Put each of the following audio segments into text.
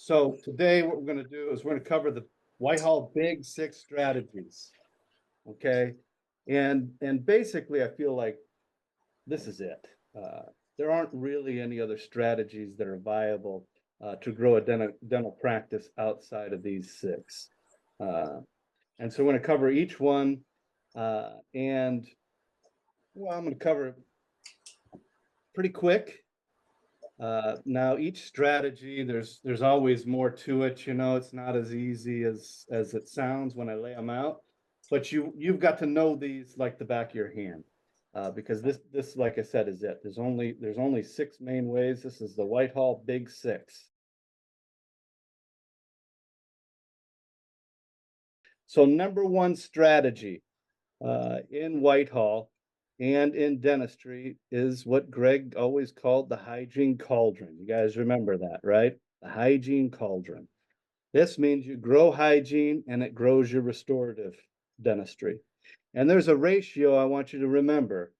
So today what we're going to do is we're going to cover the Whitehall Big Six strategies. Okay. And basically I feel like this is it. There aren't really any other strategies that are viable to grow a dental practice outside of these six. And so we're going to cover each one. And well, I'm going to cover it pretty quick. Now each strategy, there's always more to it. It's not as easy as it sounds when I lay them out, but you've got to know these like the back of your hand, because this, like I said, is it. There's only six main ways. This is the Whitehall Big Six. So number one strategy in Whitehall and in dentistry is what Greg always called the hygiene cauldron. You guys remember that, right? The hygiene cauldron. This means you grow hygiene and it grows your restorative dentistry. And there's a ratio I want you to remember,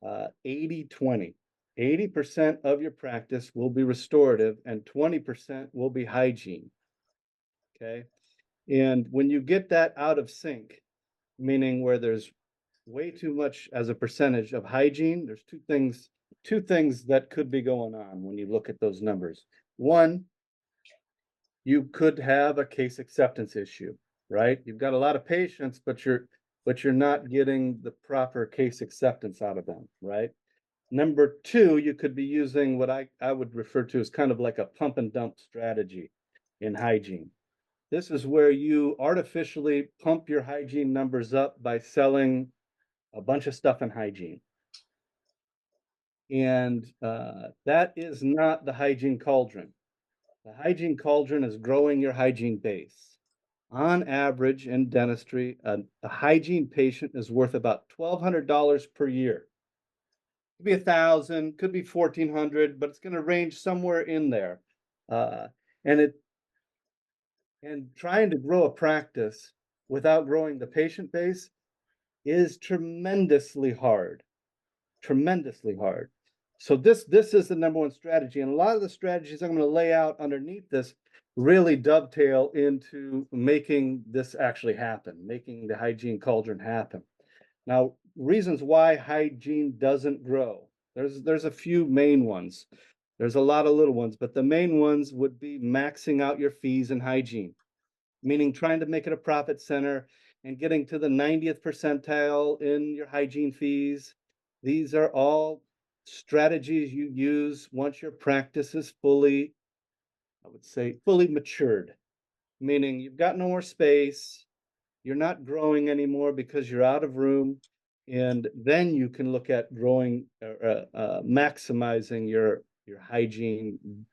80-20. 80% of your practice will be restorative and 20% will be hygiene. Okay. And when you get that out of sync, meaning where there's way too much as a percentage of hygiene, there's two things that could be going on when you look at those numbers. One, you could have a case acceptance issue, right? You've got a lot of patients, but you're not getting the proper case acceptance out of them, right? Number two, you could be using what I would refer to as kind of like a pump and dump strategy in hygiene. This is where you artificially pump your hygiene numbers up by selling a bunch of stuff in hygiene. And that is not the hygiene cauldron. The hygiene cauldron is growing your hygiene base. On average in dentistry, a hygiene patient is worth about $1,200 per year. Could be 1,000, could be 1,400, but it's going to range somewhere in there. And trying to grow a practice without growing the patient base is tremendously hard. Tremendously hard. So this is the number one strategy. And a lot of the strategies I'm going to lay out underneath this really dovetail into making this actually happen, making the hygiene cauldron happen. Now, reasons why hygiene doesn't grow. There's a few main ones. There's a lot of little ones, but the main ones would be maxing out your fees in hygiene, meaning trying to make it a profit center and getting to the 90th percentile in your hygiene fees. These are all strategies you use once your practice is fully, I would say, fully matured, meaning you've got no more space, you're not growing anymore because you're out of room, and then you can look at growing, maximizing your hygiene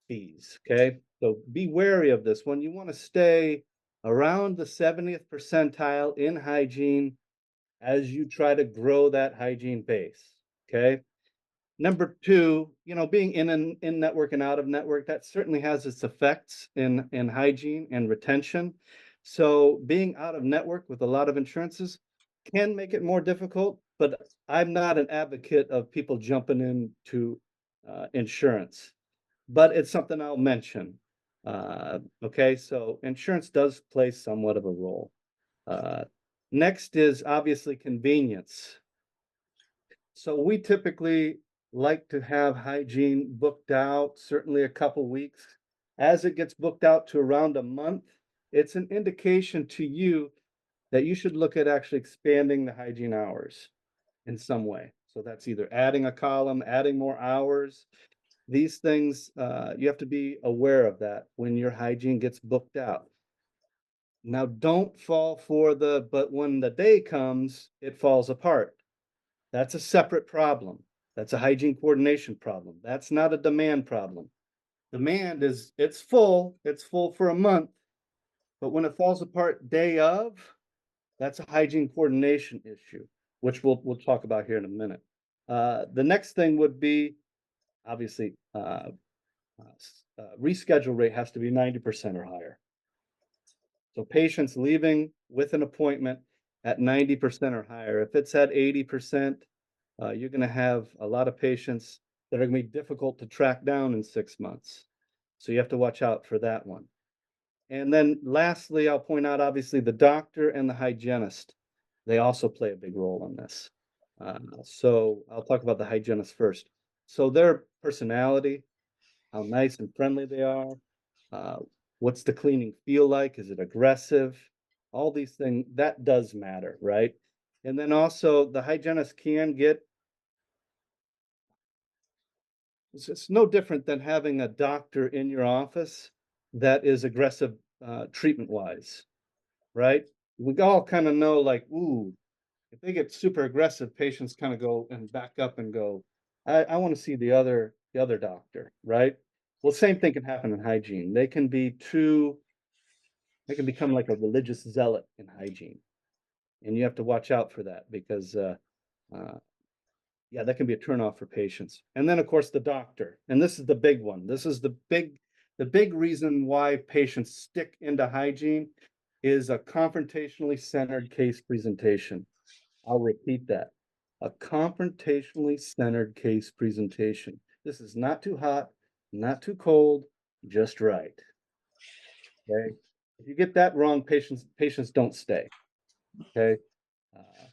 fees. Okay, so be wary of this one. You want to stay around the 70th percentile in hygiene as you try to grow that hygiene base. Okay. Number two, being in network and out of network, that certainly has its effects in hygiene and retention. So being out of network with a lot of insurances can make it more difficult, but I'm not an advocate of people jumping into insurance, but it's something I'll mention. Okay, so insurance does play somewhat of a role. Next is obviously convenience. So we typically like to have hygiene booked out, certainly a couple weeks. As it gets booked out to around a month, it's an indication to you that you should look at actually expanding the hygiene hours in some way. So that's either adding a column, adding more hours. These things, you have to be aware of that when your hygiene gets booked out. Now, don't fall for but when the day comes, it falls apart. That's a separate problem. That's a hygiene coordination problem. That's not a demand problem. Demand is, it's full for a month, but when it falls apart day of, that's a hygiene coordination issue, which we'll talk about here in a minute. The next thing would be, obviously, reschedule rate has to be 90% or higher. So patients leaving with an appointment at 90% or higher. If it's at 80%, you're going to have a lot of patients that are going to be difficult to track down in 6 months. So you have to watch out for that one. And then lastly, I'll point out, obviously, the doctor and the hygienist. They also play a big role in this. So I'll talk about the hygienist first. So their personality, how nice and friendly they are, uh, what's the cleaning feel like? Is it aggressive? All these things, that does matter, right? And then also the hygienist can get, it's no different than having a doctor in your office that is aggressive treatment wise, right? We all kind of know, like, ooh, if they get super aggressive, patients kind of go and back up and go, I want to see the other doctor, right? Well, same thing can happen in hygiene. They can become like a religious zealot in hygiene. And you have to watch out for that because uh, yeah, that can be a turnoff for patients. And then of course the doctor. And this is the big one. This is the big reason why patients stick into hygiene is a confrontationally centered case presentation. I'll repeat that. A confrontationally centered case presentation. This is not too hot, not too cold, just right. Okay. If you get that wrong, patients don't stay. Okay. Uh,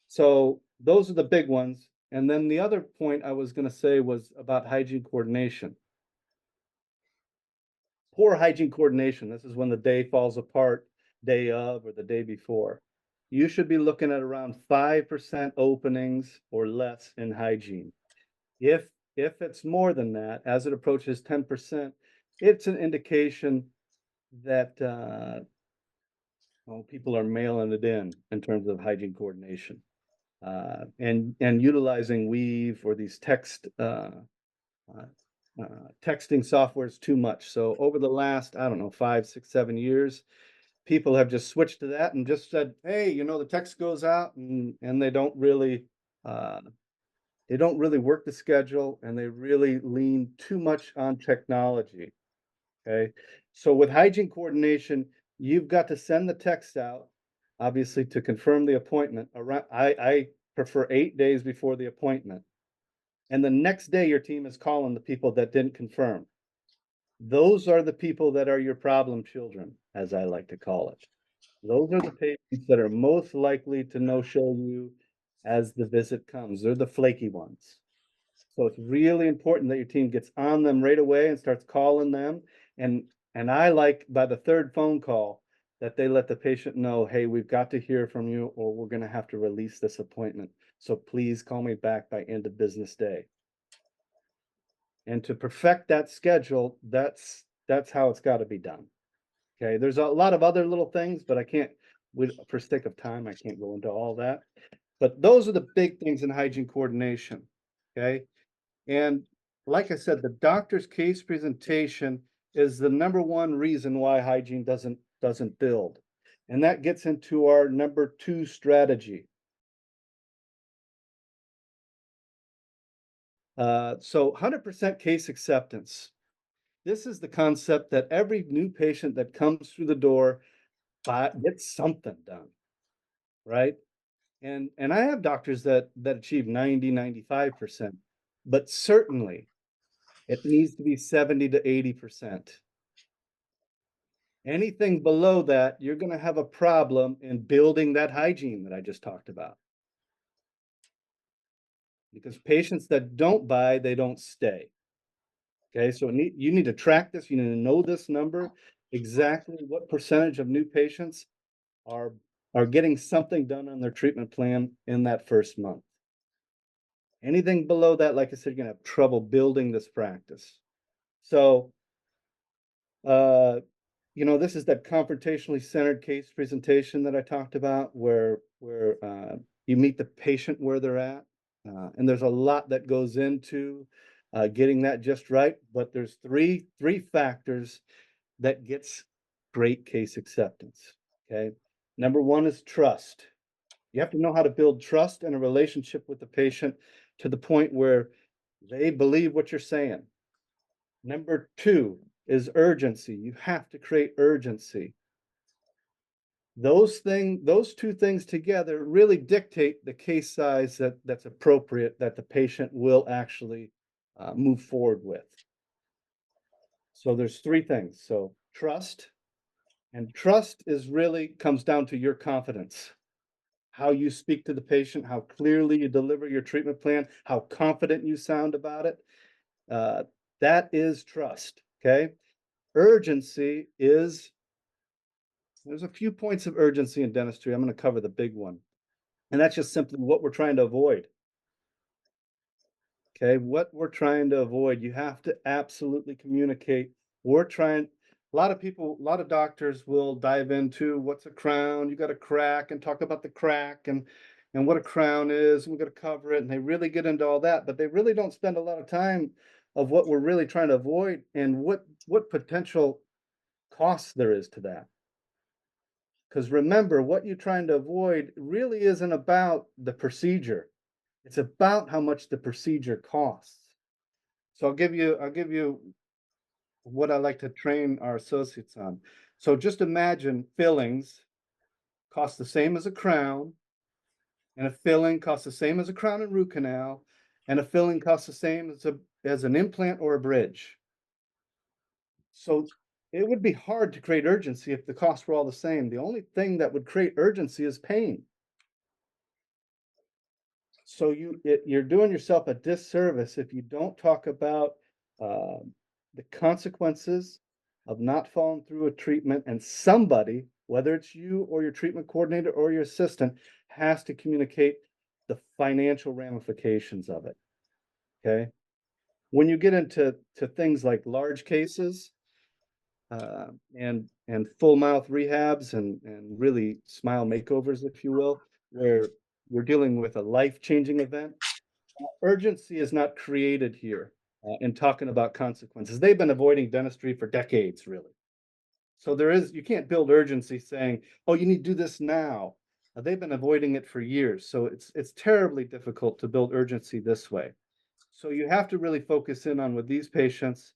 so those are the big ones. And then the other point I was going to say was about hygiene coordination. Poor hygiene coordination. This is when the day falls apart, day of or the day before. You should be looking at around 5% openings or less in hygiene. If it's more than that, as it approaches 10%, it's an indication that well, people are mailing it in terms of hygiene coordination. And utilizing Weave or these uh, texting softwares too much. So over the last, I don't know, 5, 6, 7 years, people have just switched to that and just said, hey, the text goes out and uh, they don't really work the schedule and they really lean too much on technology. Okay. So with hygiene coordination, you've got to send the text out, obviously, to confirm the appointment. I prefer 8 days before the appointment. And the next day, your team is calling the people that didn't confirm. Those are the people that are your problem children, as I like to call it. Those are the patients that are most likely to no-show you as the visit comes. They're the flaky ones. So it's really important that your team gets on them right away and starts calling them. And and I like by the third phone call that they let the patient know, hey, we've got to hear from you or we're going to have to release this appointment. So please call me back by end of business day. And to perfect that schedule, that's how it's got to be done. Okay, there's a lot of other little things, but I can't, for sake of time, I can't go into all that. But those are the big things in hygiene coordination. Okay. And like I said, the doctor's case presentation is the number one reason why hygiene doesn't build. And that gets into our number 2 strategy. So 100% case acceptance. This is the concept that every new patient that comes through the door gets something done, right? And I have doctors that achieve 90, 95%, but certainly it needs to be 70 to 80%. Anything below that, you're going to have a problem in building that hygiene that I just talked about. Because patients that don't buy, they don't stay. Okay, so you need to track this. You need to know this number, exactly what percentage of new patients are getting something done on their treatment plan in that first month. Anything below that, like I said, you're going to have trouble building this practice. So, this is that confrontationally centered case presentation that I talked about, where you meet the patient where they're at, and there's a lot that goes into getting that just right. But there's three factors that gets great case acceptance. Okay, number one is trust. You have to know how to build trust and a relationship with the patient to the point where they believe what you're saying. Number two is urgency. You have to create urgency. Those two things together really dictate the case size that's appropriate that the patient will actually move forward with. So there's three things. So trust, and trust is really comes down to your confidence. How you speak to the patient, how clearly you deliver your treatment plan, how confident you sound about it. Uh, that is trust. Okay. Urgency is, there's a few points of urgency in dentistry. I'm going to cover the big one. And that's just simply what we're trying to avoid. Okay, what we're trying to avoid, you have to absolutely communicate. We're trying, a lot of people, a lot of doctors will dive into what's a crown, you got a crack, and talk about the crack and what a crown is, and we're going to cover it, and they really get into all that, but they really don't spend a lot of time of what we're really trying to avoid and what potential costs there is to that. Because remember, what you're trying to avoid really isn't about the procedure. It's about how much the procedure costs. So I'll give you what I like to train our associates on. So just imagine fillings cost the same as a crown, and a filling costs the same as a crown and root canal, and a filling costs the same as an implant or a bridge. So it would be hard to create urgency if the costs were all the same. The only thing that would create urgency is pain. So you're doing yourself a disservice if you don't talk about the consequences of not following through a treatment, and somebody, whether it's you or your treatment coordinator or your assistant, has to communicate the financial ramifications of it. Okay. When you get into things like large cases and full mouth rehabs and really smile makeovers, if you will, where we're dealing with a life-changing event, urgency is not created here in talking about consequences. They've been avoiding dentistry for decades, really. So you can't build urgency saying, oh, you need to do this now. They've been avoiding it for years. So it's terribly difficult to build urgency this way. So you have to really focus in on with these patients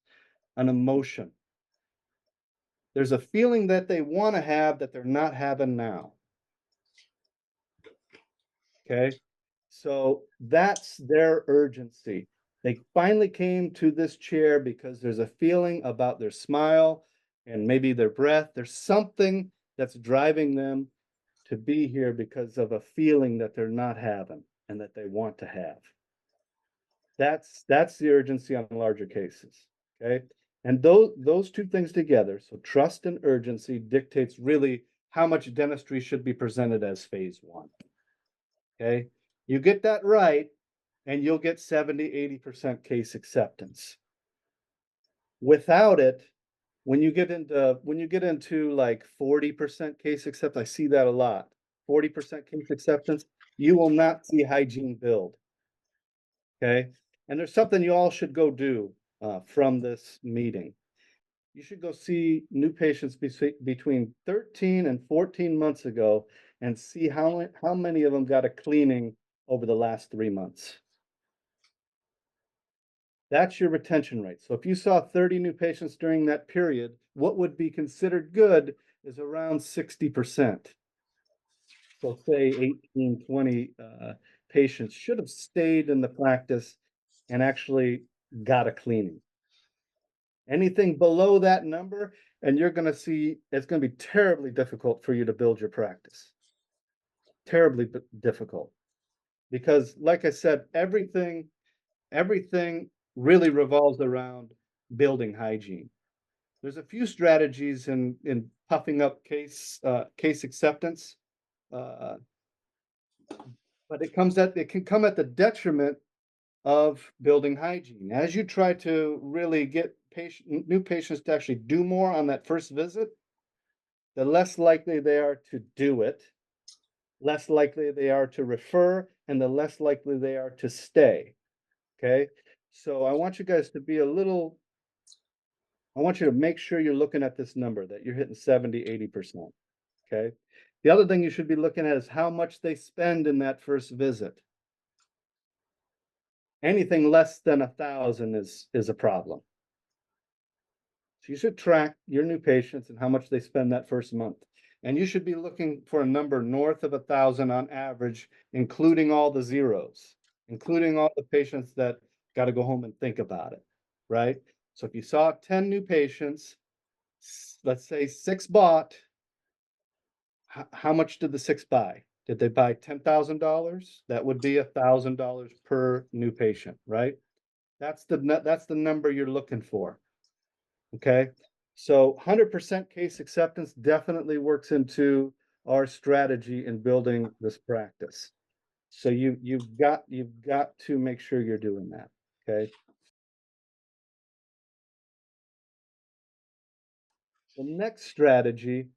an emotion. There's a feeling that they want to have that they're not having now. Okay. So that's their urgency. They finally came to this chair because there's a feeling about their smile and maybe their breath. There's something that's driving them to be here because of a feeling that they're not having and that they want to have. That's the urgency on larger cases. Okay. And those two things together, so trust and urgency, dictates really how much dentistry should be presented as phase one. Okay. You get that right, and you'll get 70-80% case acceptance. Without it, when you get into like 40% case acceptance, I see that a lot. 40% case acceptance, you will not see hygiene build. Okay. And there's something you all should go do from this meeting. You should go see new patients between 13 and 14 months ago and see how many of them got a cleaning over the last 3 months. That's your retention rate. So if you saw 30 new patients during that period, what would be considered good is around 60%. So say 18, 20 patients should have stayed in the practice and actually got a cleaning. Anything below that number, and you're going to see it's going to be terribly difficult for you to build your practice. Terribly difficult. Because like I said, everything really revolves around building hygiene. There's a few strategies in puffing up case acceptance, uh, but it can come at the detriment of building hygiene. As you try to really get new patients to actually do more on that first visit, the less likely they are to do it, less likely they are to refer, and the less likely they are to stay. Okay. So I want you guys to be I want you to make sure you're looking at this number, that you're hitting 70-80%. Okay. The other thing you should be looking at is how much they spend in that first visit. Anything less than 1,000 is a problem. So you should track your new patients and how much they spend that first month. And you should be looking for a number north of 1,000 on average, including all the zeros, including all the patients that got to go home and think about it, right? So if you saw 10 new patients, let's say 6 bought, how much did the 6 buy? Did they buy $10,000? That would be $1,000 per new patient, right? That's the number you're looking for. Okay, so 100% case acceptance definitely works into our strategy in building this practice. So you've got to make sure you're doing that. Okay. The next strategy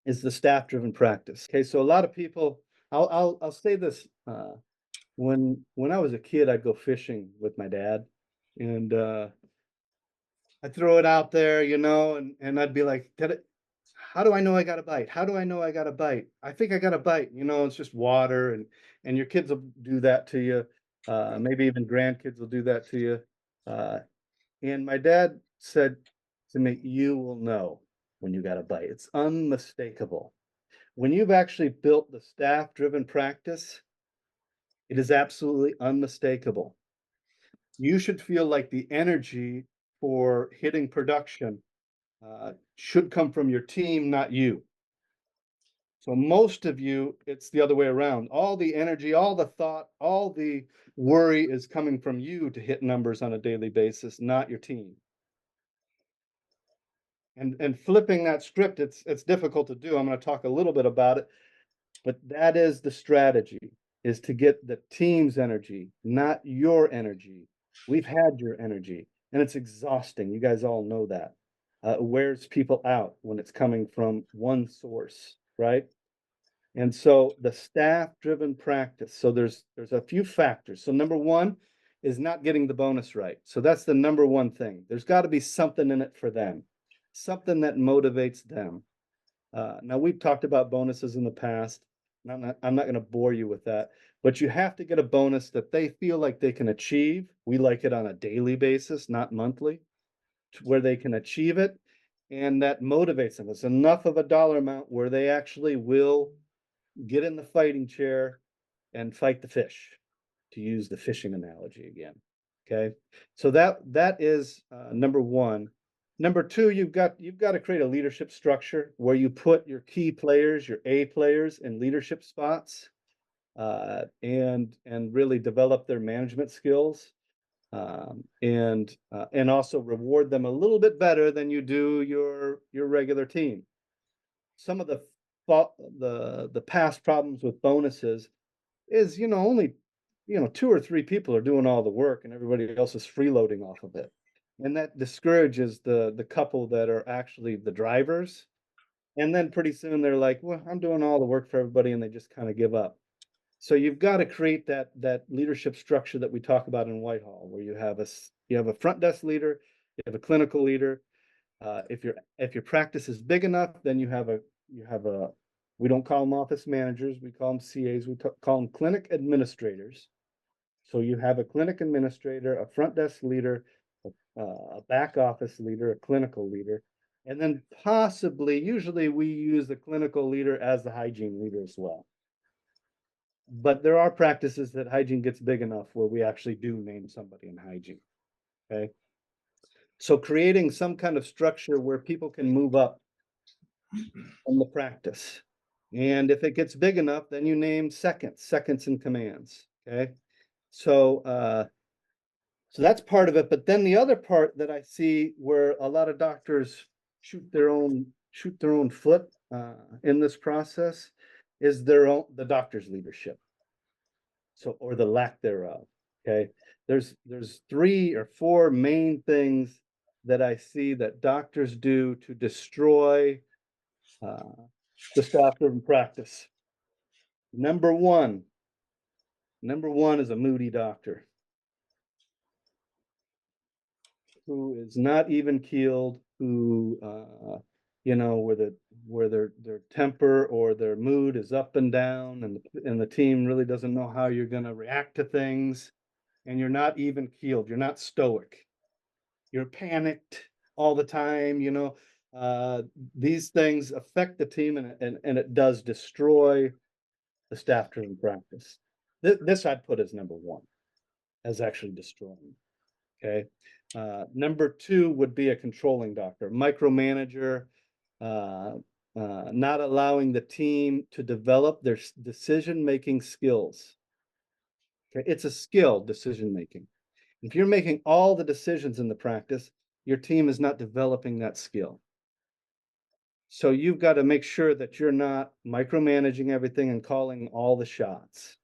is the staff-driven practice. Okay, so a lot of people, I'll say this. When I was a kid, I'd go fishing with my dad, and I'd throw it out there, and I'd be like, how do I know I got a bite? How do I know I got a bite? I think I got a bite. It's just water, and your kids will do that to you. Maybe even grandkids will do that to you. And my dad said to me, "You will know when you got a bite. It's unmistakable." When you've actually built the staff-driven practice, it is absolutely unmistakable. You should feel like the energy for hitting production should come from your team, not you. So most of you, it's the other way around. All the energy, all the thought, all the worry is coming from you to hit numbers on a daily basis, not your team. And flipping that script, it's difficult to do. I'm going to talk a little bit about it, but that is the strategy, is to get the team's energy, not your energy. We've had your energy, and it's exhausting. You guys all know that. It wears people out when it's coming from one source, right? And so the staff-driven practice. So there's a few factors. So number one is not getting the bonus right. So that's the number one thing. There's got to be something in it for them, something that motivates them. Now we've talked about bonuses in the past, and I'm not going to bore you with that, but you have to get a bonus that they feel like they can achieve. We like it on a daily basis, not monthly, where they can achieve it, and that motivates them. It's enough of a dollar amount where they actually will get in the fighting chair and fight the fish, to use the fishing analogy again. Okay, so that is number one. Number two, you've got to create a leadership structure where you put your key players, your A players, in leadership spots, and really develop their management skills, and also reward them a little bit better than you do your regular team. Some of the past problems with bonuses is, only 2 or 3 people are doing all the work and everybody else is freeloading off of it. And that discourages the couple that are actually the drivers. And then pretty soon they're like, well, I'm doing all the work for everybody, and they just kind of give up. So you've got to create that leadership structure that we talk about in Whitehall, where you have a front desk leader, you have a clinical leader. If your practice is big enough, then you have a we don't call them office managers, we call them CAs, we call them clinic administrators. So you have a clinic administrator, a front desk leader, a back office leader, a clinical leader, and then possibly, usually we use the clinical leader as the hygiene leader as well. But there are practices that hygiene gets big enough where we actually do name somebody in hygiene. Okay. So creating some kind of structure where people can move up in the practice. And if it gets big enough, then you name seconds in commands. Okay. So so that's part of it. But then the other part that I see where a lot of doctors shoot their own foot in this process is the doctor's leadership. So, or the lack thereof. Okay. There's 3 or 4 main things that I see that doctors do to destroy the staff-driven practice. Number one is a moody doctor who is not even keeled, who where their temper or their mood is up and down, and the team really doesn't know how you're going to react to things, and you're not even keeled, you're not stoic, you're panicked all the time. These things affect the team, and it does destroy the staff-driven practice. This I'd put as number one, as actually destroying. Okay. Number two would be a controlling doctor, micromanager, uh, not allowing the team to develop their decision-making skills. Okay, it's a skill, decision-making. If you're making all the decisions in the practice, your team is not developing that skill. So you've got to make sure that you're not micromanaging everything and calling all the shots.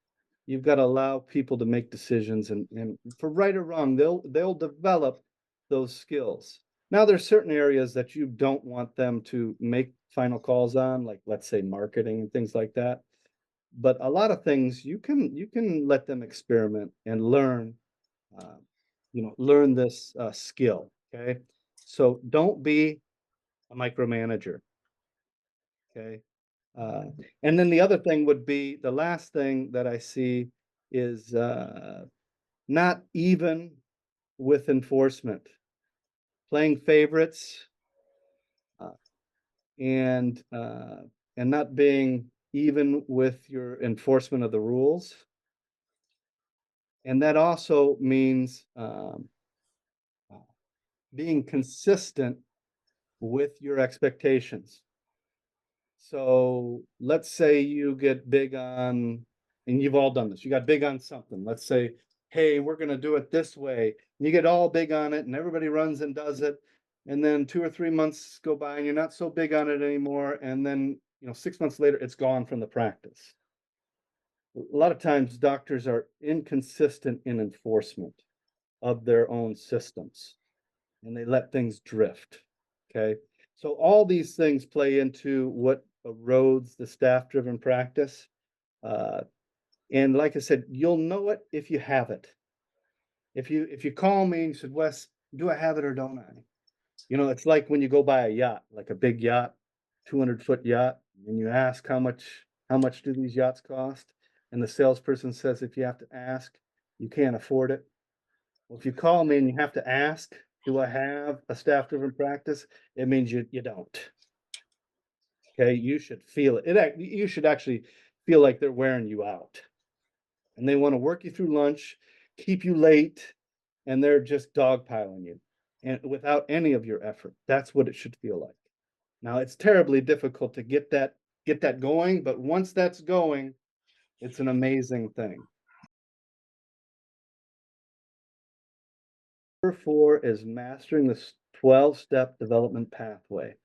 You've got to allow people to make decisions, and for right or wrong, they'll develop those skills. Now, there's certain areas that you don't want them to make final calls on, like let's say marketing and things like that. But a lot of things you can let them experiment and learn, uh, learn this skill. Okay, so don't be a micromanager. Okay, uh, and then the other thing would be the last thing that I see is not even with enforcement, playing favorites, uh, and not being even with your enforcement of the rules. And that also means uh, being consistent with your expectations. So let's say you get big on, and you've all done this, you got big on something. Let's say, hey, we're going to do it this way. And you get all big on it, and everybody runs and does it. And then 2 or 3 months go by, and you're not so big on it anymore. And then, 6 months later, it's gone from the practice. A lot of times, doctors are inconsistent in enforcement of their own systems, and they let things drift. Okay. So all these things play into what erodes the staff-driven practice. Uh, and like I said, you'll know it if you have it. If you call me and you said, Wes, do I have it or don't I? It's like when you go buy a yacht, like a big yacht, 200-foot yacht, and you ask how much do these yachts cost? And the salesperson says, if you have to ask, you can't afford it. Well, if you call me and you have to ask, do I have a staff-driven practice? It means you don't. Okay, you should feel it. You should actually feel like they're wearing you out, and they want to work you through lunch, keep you late, and they're just dogpiling you, and without any of your effort. That's what it should feel like. Now, it's terribly difficult to get that going, but once that's going, it's an amazing thing. Number four is mastering the 12-step development pathway.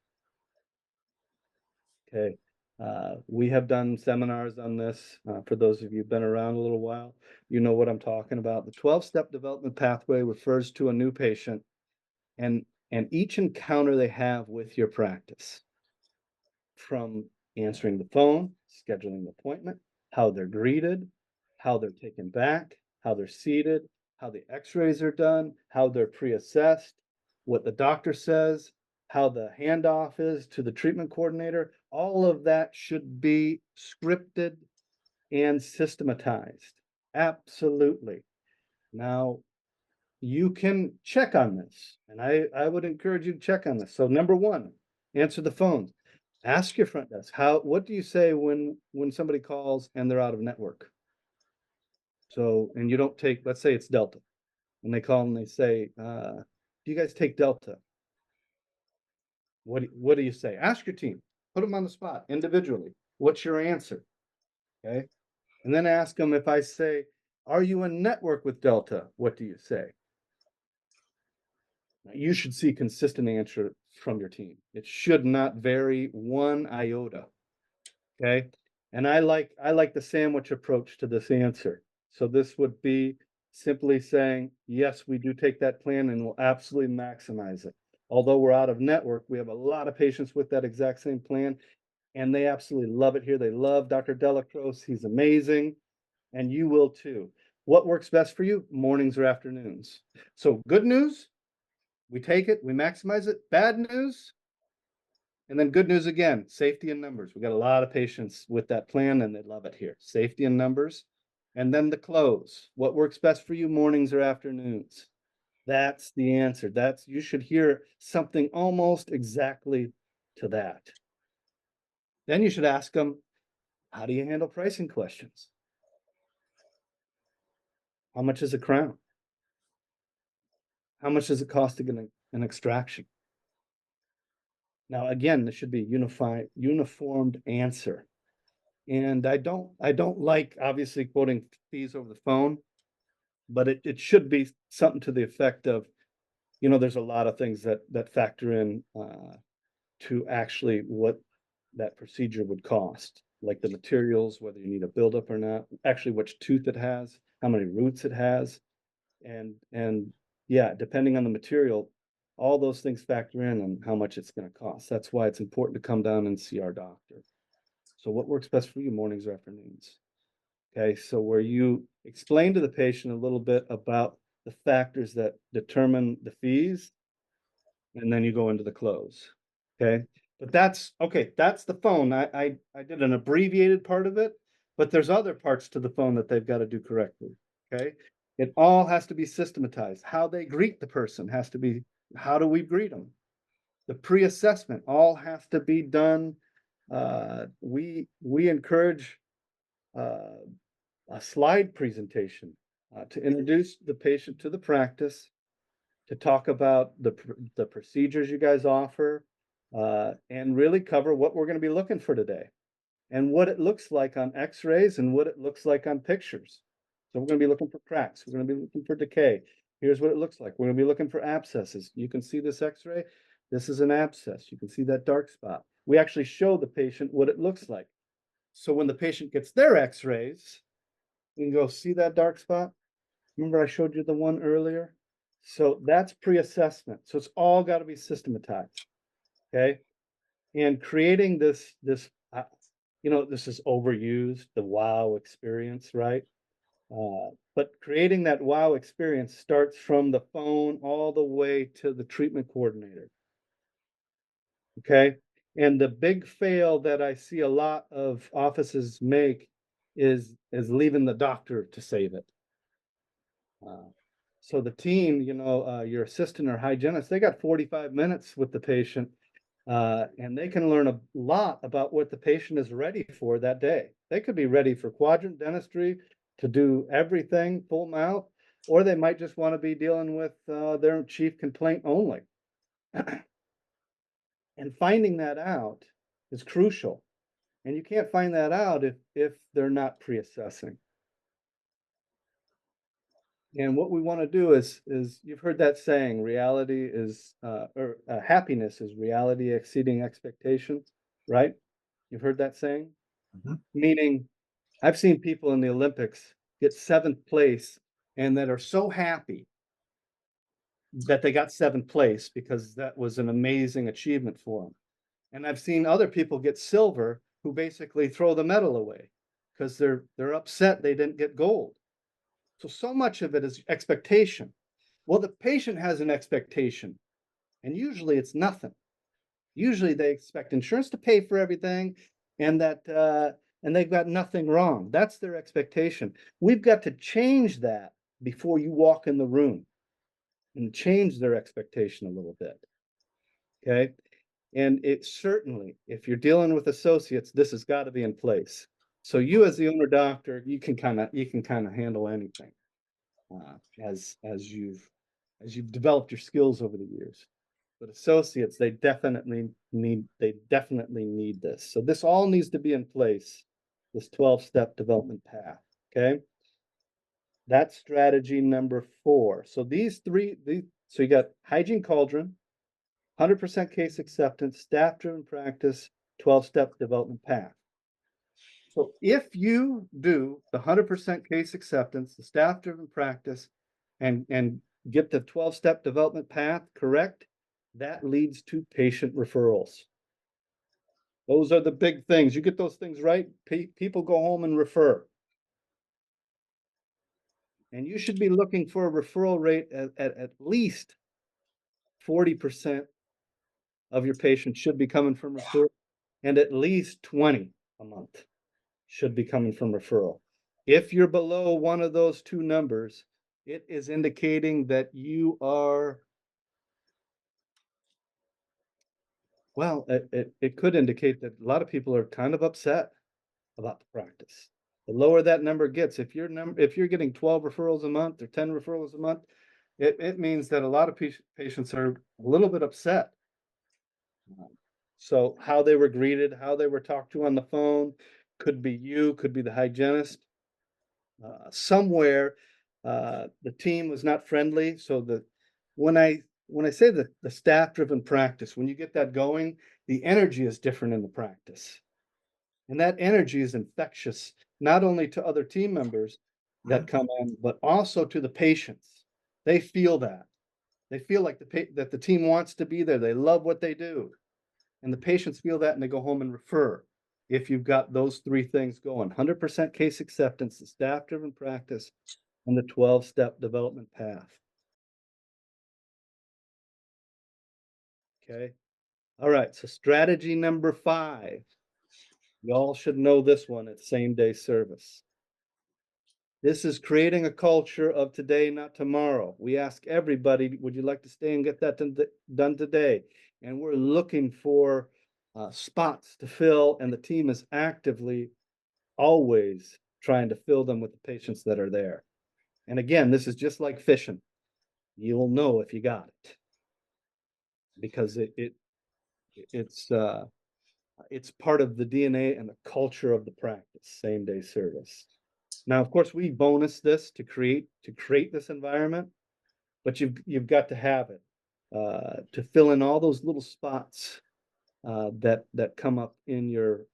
Okay. We have done seminars on this. For those of you who've been around a little while, you know what I'm talking about. The 12-step development pathway refers to a new patient and each encounter they have with your practice, from answering the phone, scheduling an appointment, how they're greeted, how they're taken back, how they're seated, how the x-rays are done, how they're pre-assessed, what the doctor says, how the handoff is to the treatment coordinator. All of that should be scripted and systematized. Absolutely. Now, you can check on this, and I would encourage you to check on this. So number one, answer the phone. Ask your front desk, what do you say when somebody calls and they're out of network? So, and you don't take, let's say it's Delta, and they call and they say, do you guys take Delta? What do you say? Ask your team, put them on the spot individually. What's your answer? Okay. And then ask them, if I say, are you in network with Delta? What do you say? You should see consistent answer from your team. It should not vary one iota. Okay. And I like the sandwich approach to this answer. So this would be simply saying, yes, we do take that plan and we'll absolutely maximize it. Although we're out of network, we have a lot of patients with that exact same plan, and they absolutely love it here. They love Dr. Delacroce. He's amazing, and you will too. What works best for you? Mornings or afternoons? So good news, we take it, we maximize it. Bad news, and then good news again, safety in numbers. We got a lot of patients with that plan and they love it here. Safety in numbers. And then the close. What works best for you, mornings or afternoons? That's the answer. You should hear something almost exactly to that. Then you should ask them, how do you handle pricing questions? How much is a crown? How much does it cost to get an extraction? Now, again, this should be uniformed answer. And I don't like obviously quoting fees over the phone, but it should be something to the effect of, there's a lot of things that factor in to actually what that procedure would cost, like the materials, whether you need a buildup or not, actually which tooth it has, how many roots it has, and yeah, depending on the material, all those things factor in on how much it's going to cost. That's why it's important to come down and see our doctor. So what works best for you, mornings or afternoons? Okay, so where you explain to the patient a little bit about the factors that determine the fees, and then you go into the close. Okay, but that's okay. That's the phone. I did an abbreviated part of it, but there's other parts to the phone that they've got to do correctly. Okay, it all has to be systematized. How they greet the person has to be. How do we greet them? The pre-assessment all has to be done. We encourage a slide presentation to introduce the patient to the practice, to talk about the procedures you guys offer, and really cover what we're going to be looking for today and what it looks like on x-rays and what it looks like on pictures. So we're going to be looking for cracks. We're going to be looking for decay. Here's what it looks like. We're going to be looking for abscesses. You can see this x-ray. This is an abscess. You can see that dark spot. We actually show the patient what it looks like. So when the patient gets their x-rays, you can go see that dark spot. Remember I showed you the one earlier? So that's pre-assessment. So it's all got to be systematized. Okay. And creating this, this is overused, the wow experience, right? But creating that wow experience starts from the phone all the way to the treatment coordinator. Okay. And the big fail that I see a lot of offices make is leaving the doctor to save it. So the team, your assistant or hygienist, they got 45 minutes with the patient, and they can learn a lot about what the patient is ready for that day. They could be ready for quadrant dentistry to do everything full mouth, or they might just want to be dealing with their chief complaint only. And finding that out is crucial. And you can't find that out if they're not pre-assessing. And what we want to do is you've heard that saying, reality is happiness is reality exceeding expectations, right? You've heard that saying? Mhm. Meaning, I've seen people in the Olympics get seventh place and that are so happy that they got seventh place because that was an amazing achievement for them. And I've seen other people get silver who basically throw the medal away because they're upset they didn't get gold. So much of it is expectation. Well, the patient has an expectation, and usually it's nothing. Usually they expect insurance to pay for everything, and and they've got nothing wrong. That's their expectation. We've got to change that before you walk in the room and change their expectation a little bit. Okay. And it certainly, if you're dealing with associates, this has got to be in place. So you as the owner doctor, you can kind of handle anything. As you've developed your skills over the years. But associates, they definitely need this. So this all needs to be in place, this 12-step development path. Okay. That's strategy number 4. So so you got hygiene cauldron, 100% case acceptance, staff-driven practice, 12-step development path. So if you do the 100% case acceptance, the staff-driven practice, and get the 12-step development path correct, that leads to patient referrals. Those are the big things. You get those things right, people go home and refer. And you should be looking for a referral rate at least 40% of your patients should be coming from referral, and at least 20 a month should be coming from referral. If you're below one of those two numbers, it is indicating that you are, well, it could indicate that a lot of people are kind of upset about the practice. The lower that number gets, if you're getting 12 referrals a month or 10 referrals a month, It means that a lot of patients are a little bit upset. So how they were greeted, how they were talked to on the phone, could be you, could be the hygienist. Somewhere, the team was not friendly, so when I say the staff-driven practice, when you get that going, the energy is different in the practice. And that energy is infectious, not only to other team members that come in, but also to the patients. They feel that. They feel like that the team wants to be there. They love what they do. And the patients feel that and they go home and refer. If you've got those three things going, 100% case acceptance, the staff-driven practice, and the 12-step development path. Okay. All right. So strategy number 5. Y'all should know this one at same-day service. This is creating a culture of today, not tomorrow. We ask everybody, would you like to stay and get that done today? And we're looking for spots to fill, and the team is actively always trying to fill them with the patients that are there. And again, this is just like fishing. You'll know if you got it because it's part of the DNA and the culture of the practice, same day service. Now, of course, we bonus this to create this environment, but you've got to have it to fill in all those little spots that come up on your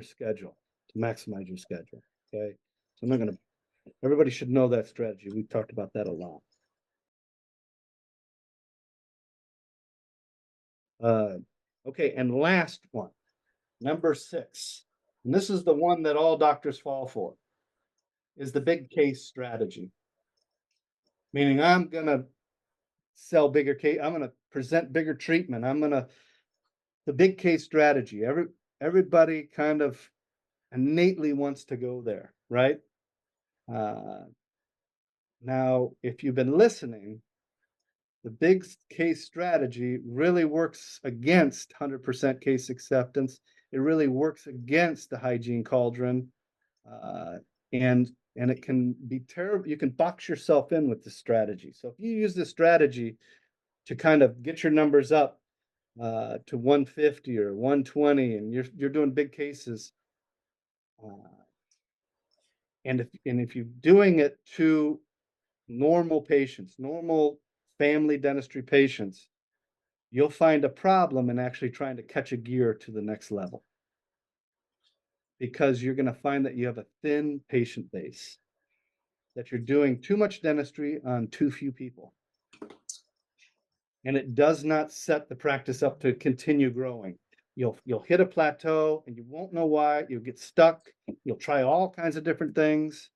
schedule to maximize your schedule. Okay, so I'm not going to. Everybody should know that strategy. We've talked about that a lot. Okay, and last one, number 6, and this is the one that all doctors fall for, is the big case strategy. Meaning I'm gonna sell bigger case, I'm gonna present bigger treatment, the big case strategy. Everybody kind of innately wants to go there, right? Uh, Now, if you've been listening, the big case strategy really works against 100% case acceptance. It really works against the hygiene cauldron, uh, and it can be terrible. You can box yourself in with this strategy. So if you use this strategy to kind of get your numbers up to 150 or 120, and you're doing big cases, uh, and if you're doing it to normal patients, normal family dentistry patients, you'll find a problem in actually trying to catch a gear to the next level because you're going to find that you have a thin patient base, that you're doing too much dentistry on too few people. And it does not set the practice up to continue growing. You'll hit a plateau and you won't know why. You'll get stuck. You'll try all kinds of different things,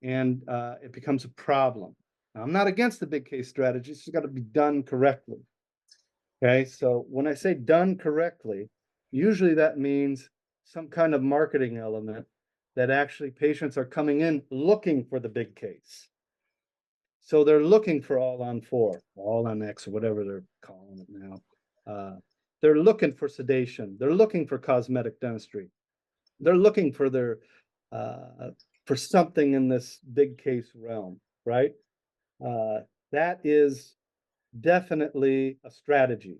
and it becomes a problem. Now, I'm not against the big case strategy. It's got to be done correctly. Okay, so when I say done correctly, usually that means some kind of marketing element that actually patients are coming in looking for the big case. So they're looking for all on 4, all on X, or whatever they're calling it now. They're looking for sedation. They're looking for cosmetic dentistry. They're looking for for something in this big case realm, right? That is definitely a strategy.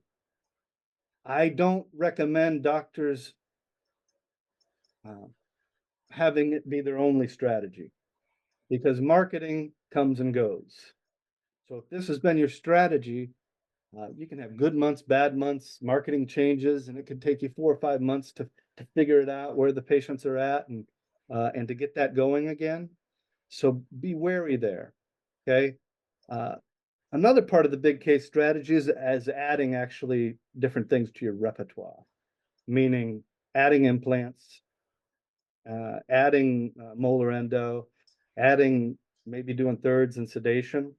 I don't recommend doctors having it be their only strategy because marketing comes and goes. So if this has been your strategy, you can have good months, bad months, marketing changes, and it could take you 4 or 5 months to figure it out where the patients are at and to get that going again. So be wary there. Okay. Another part of the big case strategy is as adding actually different things to your repertoire, meaning adding implants, adding molar endo, adding maybe doing thirds and sedation,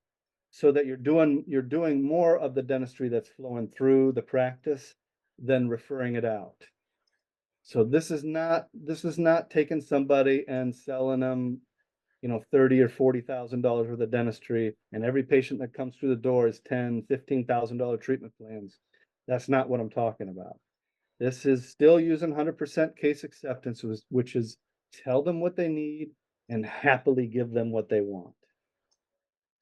so that you're doing more of the dentistry that's flowing through the practice than referring it out. So this is not taking somebody and selling them, $30 or $40,000 worth of dentistry, and every patient that comes through the door is $10,000, $15,000 treatment plans. That's not what I'm talking about. This is still using 100% case acceptance, which is tell them what they need and happily give them what they want.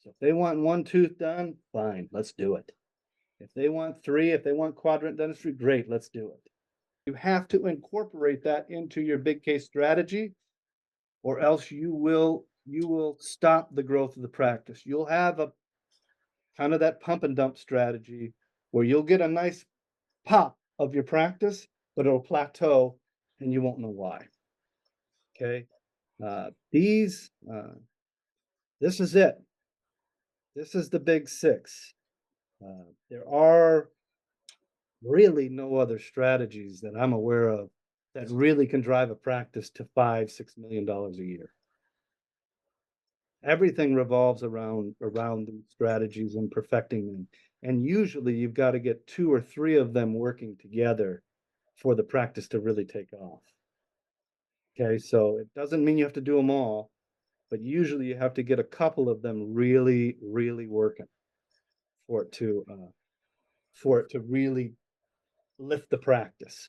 So if they want one tooth done, fine, let's do it. If they want three, if they want quadrant dentistry, great, let's do it. You have to incorporate that into your big case strategy, or else you will stop the growth of the practice. You'll have a kind of that pump and dump strategy where you'll get a nice pop of your practice, but it'll plateau and you won't know why. Okay. This is it. This is the big six. There are really no other strategies that I'm aware of that really can drive a practice to $5-6 million a year. Everything revolves around these strategies and perfecting them. And usually you've got to get 2 or 3 of them working together for the practice to really take off. Okay, so it doesn't mean you have to do them all, but usually you have to get a couple of them really, really working for it to really lift the practice.